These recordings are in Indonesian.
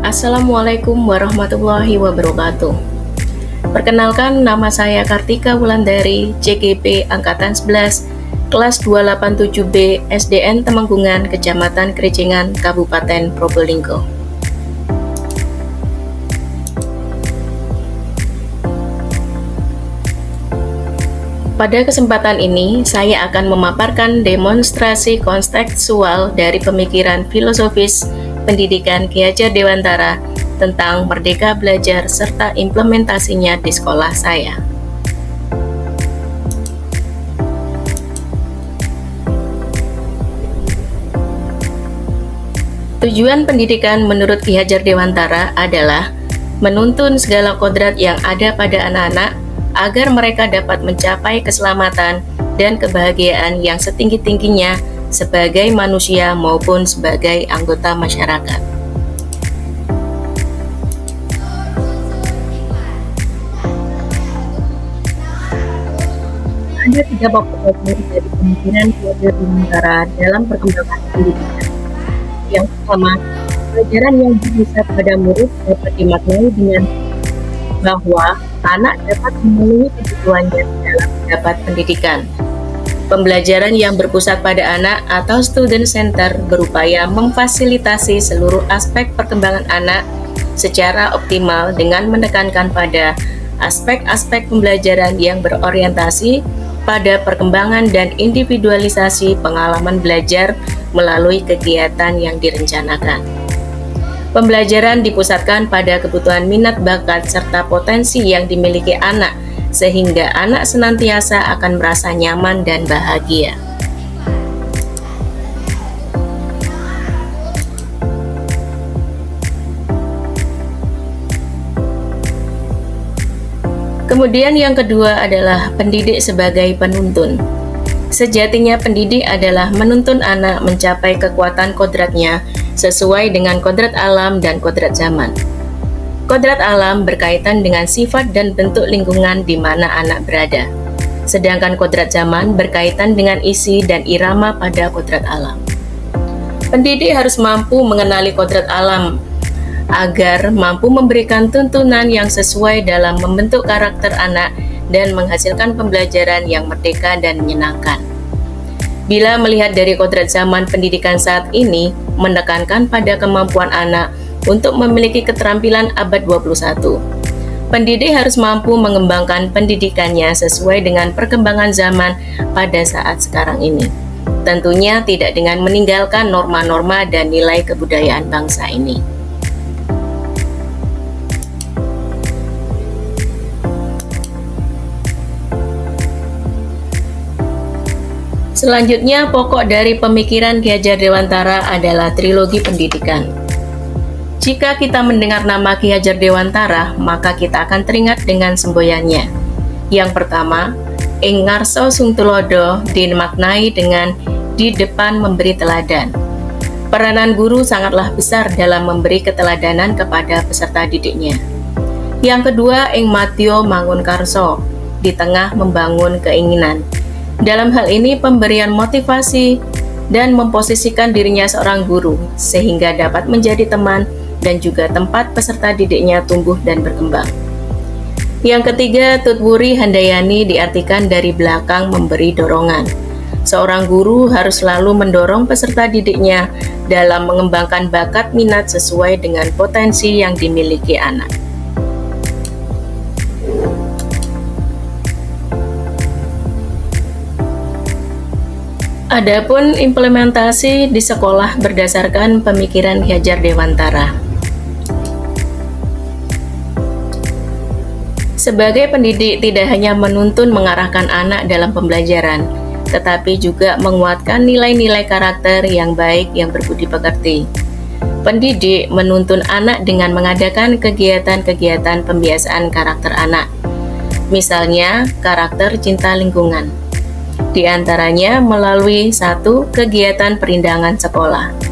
Assalamualaikum warahmatullahi wabarakatuh. Perkenalkan, nama saya Kartika Wulandari, CGP Angkatan 11, kelas 287B, SDN Temenggungan, Kecamatan Kricingan, Kabupaten Probolinggo. Pada kesempatan ini, saya akan memaparkan demonstrasi kontekstual dari pemikiran filosofis pendidikan Ki Hajar Dewantara tentang Merdeka Belajar serta implementasinya di sekolah saya. Tujuan pendidikan menurut Ki Hajar Dewantara adalah menuntun segala kodrat yang ada pada anak-anak agar mereka dapat mencapai keselamatan dan kebahagiaan yang setinggi-tingginya sebagai manusia maupun sebagai anggota masyarakat. Ada 3 pokok dasar dari pemikiran Ki Hajar Dewantara dalam perkembangan pendidikan. Yang pertama, pelajaran yang berpusat pada murid dapat dimaknai dengan bahwa anak dapat memenuhi kebutuhannya dalam mendapat pendidikan. Pembelajaran yang berpusat pada anak atau student center berupaya memfasilitasi seluruh aspek perkembangan anak secara optimal dengan menekankan pada aspek-aspek pembelajaran yang berorientasi pada perkembangan dan individualisasi pengalaman belajar melalui kegiatan yang direncanakan. Pembelajaran dipusatkan pada kebutuhan minat bakat serta potensi yang dimiliki anak, sehingga anak senantiasa akan merasa nyaman dan bahagia. Kemudian yang kedua adalah pendidik sebagai penuntun. Sejatinya pendidik adalah menuntun anak mencapai kekuatan kodratnya sesuai dengan kodrat alam dan kodrat zaman. Kodrat alam berkaitan dengan sifat dan bentuk lingkungan di mana anak berada. Sedangkan kodrat zaman berkaitan dengan isi dan irama pada kodrat alam. Pendidik harus mampu mengenali kodrat alam agar mampu memberikan tuntunan yang sesuai dalam membentuk karakter anak dan menghasilkan pembelajaran yang merdeka dan menyenangkan. Bila melihat dari kodrat zaman pendidikan saat ini, menekankan pada kemampuan anak untuk memiliki keterampilan abad 21. Pendidik harus mampu mengembangkan pendidikannya sesuai dengan perkembangan zaman pada saat sekarang ini. Tentunya tidak dengan meninggalkan norma-norma dan nilai kebudayaan bangsa ini. Selanjutnya, pokok dari pemikiran Ki Hajar Dewantara adalah trilogi pendidikan. Jika kita mendengar nama Ki Hajar Dewantara, maka kita akan teringat dengan semboyannya. Yang pertama, ing ngarsa sung tulodo dimaknai dengan di depan memberi teladan. Peranan guru sangatlah besar dalam memberi keteladanan kepada peserta didiknya. Yang kedua, ing matio mangun karso, di tengah membangun keinginan. Dalam hal ini, pemberian motivasi dan memposisikan dirinya seorang guru sehingga dapat menjadi teman dan juga tempat peserta didiknya tumbuh dan berkembang. Yang ketiga, tutwuri handayani diartikan dari belakang memberi dorongan. Seorang guru harus selalu mendorong peserta didiknya dalam mengembangkan bakat minat sesuai dengan potensi yang dimiliki anak. Adapun implementasi di sekolah berdasarkan pemikiran Ki Hajar Dewantara. Sebagai pendidik tidak hanya menuntun mengarahkan anak dalam pembelajaran, tetapi juga menguatkan nilai-nilai karakter yang baik yang berbudi pekerti. Pendidik menuntun anak dengan mengadakan kegiatan-kegiatan pembiasaan karakter anak. Misalnya, karakter cinta lingkungan. Di antaranya melalui 1. Kegiatan perindangan sekolah.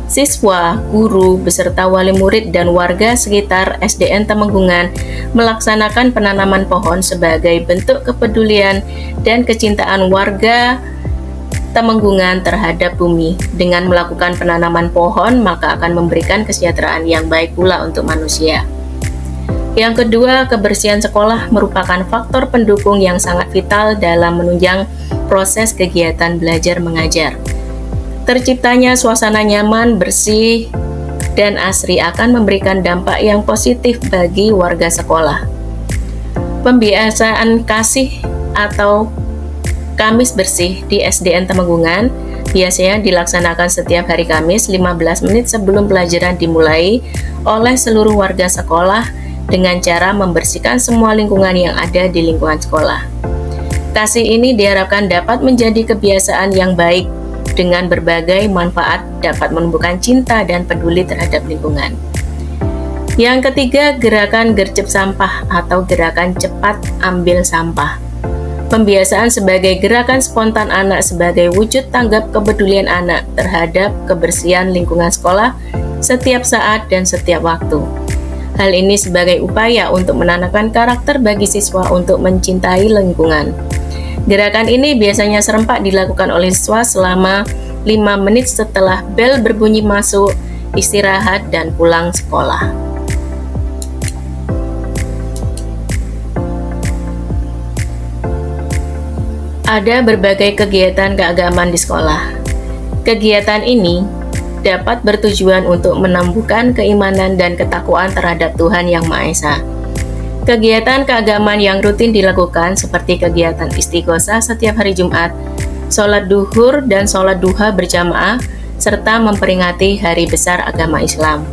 Siswa, guru, beserta wali murid dan warga sekitar SDN Temenggungan melaksanakan penanaman pohon sebagai bentuk kepedulian dan kecintaan warga Temenggungan terhadap bumi. Dengan melakukan penanaman pohon, maka akan memberikan kesejahteraan yang baik pula untuk manusia. Yang kedua, kebersihan sekolah merupakan faktor pendukung yang sangat vital dalam menunjang proses kegiatan belajar mengajar. Terciptanya suasana nyaman, bersih, dan asri akan memberikan dampak yang positif bagi warga sekolah. Pembiasaan kasih atau Kamis bersih di SDN Temenggungan biasanya dilaksanakan setiap hari Kamis 15 menit sebelum pelajaran dimulai oleh seluruh warga sekolah dengan cara membersihkan semua lingkungan yang ada di lingkungan sekolah. Kasih ini diharapkan dapat menjadi kebiasaan yang baik dengan berbagai manfaat dapat menumbuhkan cinta dan peduli terhadap lingkungan. Yang ketiga, gerakan gercep sampah atau gerakan cepat ambil sampah. Pembiasaan sebagai gerakan spontan anak sebagai wujud tanggap kepedulian anak terhadap kebersihan lingkungan sekolah setiap saat dan setiap waktu. Hal ini sebagai upaya untuk menanamkan karakter bagi siswa untuk mencintai lingkungan. Gerakan ini biasanya serempak dilakukan oleh siswa selama 5 menit setelah bel berbunyi masuk, istirahat, dan pulang sekolah. Ada berbagai kegiatan keagamaan di sekolah. Kegiatan ini dapat bertujuan untuk menumbuhkan keimanan dan ketakwaan terhadap Tuhan Yang Maha Esa. Kegiatan keagamaan yang rutin dilakukan seperti kegiatan istighosah setiap hari Jumat, sholat duhur dan sholat duha berjamaah, serta memperingati hari besar agama Islam.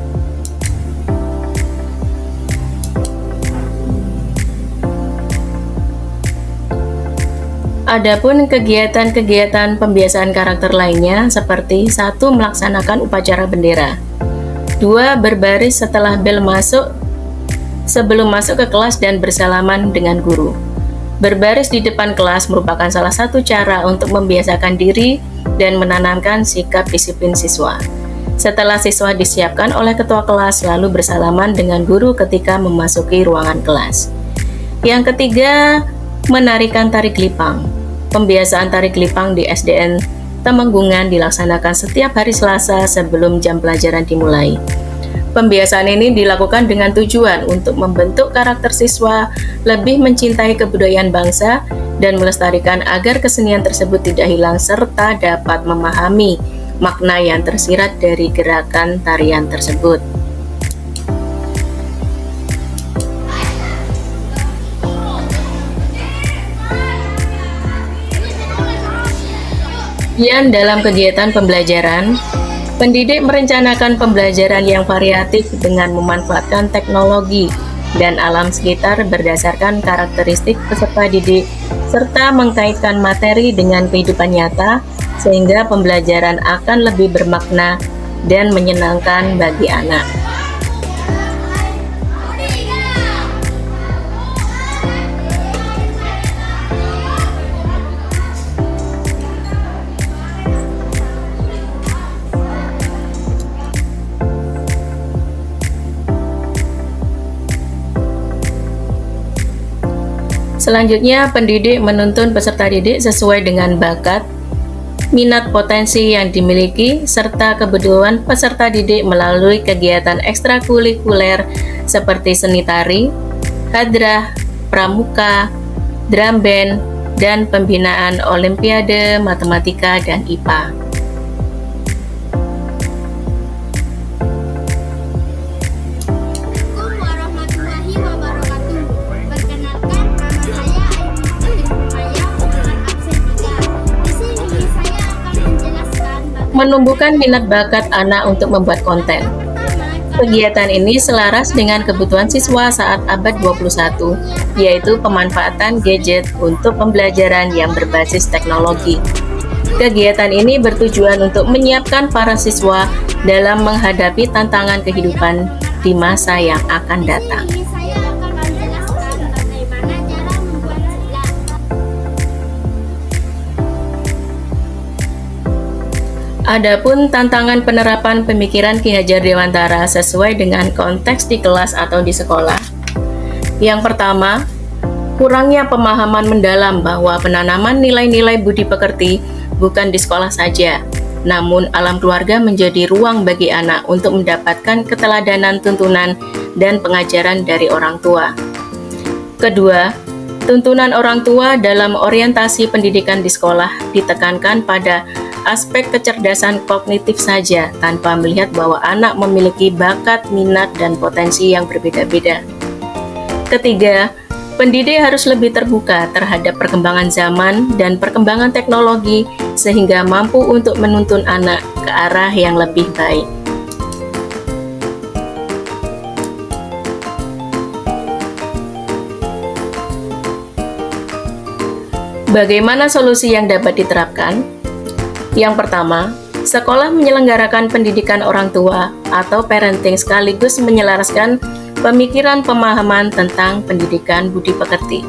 Adapun kegiatan-kegiatan pembiasaan karakter lainnya seperti 1. Melaksanakan upacara bendera, 2. Berbaris setelah bel masuk sebelum masuk ke kelas dan bersalaman dengan guru. Berbaris di depan kelas merupakan salah satu cara untuk membiasakan diri dan menanamkan sikap disiplin siswa. Setelah siswa disiapkan oleh ketua kelas, lalu bersalaman dengan guru ketika memasuki ruangan kelas. Yang ketiga, menarikan tarik lipang. Pembiasaan tarik lipang di SDN Temenggungan dilaksanakan setiap hari Selasa sebelum jam pelajaran dimulai. Pembiasaan ini dilakukan dengan tujuan untuk membentuk karakter siswa lebih mencintai kebudayaan bangsa dan melestarikan agar kesenian tersebut tidak hilang serta dapat memahami makna yang tersirat dari gerakan tarian tersebut. Kemudian dalam kegiatan pembelajaran, pendidik merencanakan pembelajaran yang variatif dengan memanfaatkan teknologi dan alam sekitar berdasarkan karakteristik peserta didik serta mengkaitkan materi dengan kehidupan nyata sehingga pembelajaran akan lebih bermakna dan menyenangkan bagi anak. Selanjutnya, pendidik menuntun peserta didik sesuai dengan bakat, minat, potensi yang dimiliki, serta kebutuhan peserta didik melalui kegiatan ekstrakurikuler seperti seni tari, hadrah, pramuka, drum band, dan pembinaan olimpiade, matematika, dan IPA. Menumbuhkan minat bakat anak untuk membuat konten. Kegiatan ini selaras dengan kebutuhan siswa saat abad 21, yaitu pemanfaatan gadget untuk pembelajaran yang berbasis teknologi. Kegiatan ini bertujuan untuk menyiapkan para siswa dalam menghadapi tantangan kehidupan di masa yang akan datang. Adapun tantangan penerapan pemikiran Ki Hajar Dewantara sesuai dengan konteks di kelas atau di sekolah. Yang pertama, kurangnya pemahaman mendalam bahwa penanaman nilai-nilai budi pekerti bukan di sekolah saja, namun alam keluarga menjadi ruang bagi anak untuk mendapatkan keteladanan, tuntunan, dan pengajaran dari orang tua. Kedua, tuntunan orang tua dalam orientasi pendidikan di sekolah ditekankan pada aspek kecerdasan kognitif saja tanpa melihat bahwa anak memiliki bakat, minat, dan potensi yang berbeda-beda. Ketiga, pendidik harus lebih terbuka terhadap perkembangan zaman dan perkembangan teknologi sehingga mampu untuk menuntun anak ke arah yang lebih baik. Bagaimana solusi yang dapat diterapkan? Yang pertama, sekolah menyelenggarakan pendidikan orang tua atau parenting sekaligus menyelaraskan pemikiran pemahaman tentang pendidikan budi pekerti.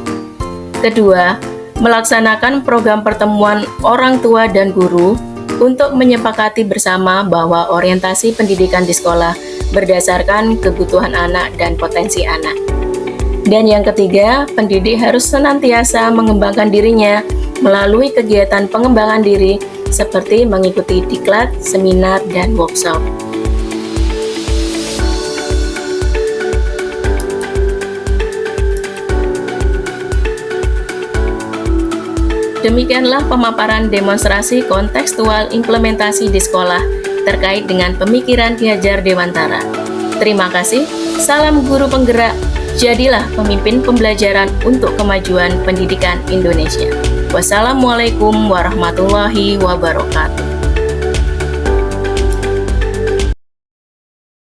Kedua, melaksanakan program pertemuan orang tua dan guru untuk menyepakati bersama bahwa orientasi pendidikan di sekolah berdasarkan kebutuhan anak dan potensi anak. Dan yang ketiga, pendidik harus senantiasa mengembangkan dirinya melalui kegiatan pengembangan diri seperti mengikuti diklat, seminar, dan workshop. Demikianlah pemaparan demonstrasi kontekstual implementasi di sekolah terkait dengan pemikiran Ki Hajar Dewantara. Terima kasih, salam guru penggerak, jadilah pemimpin pembelajaran untuk kemajuan pendidikan Indonesia. Wassalamualaikum warahmatullahi wabarakatuh.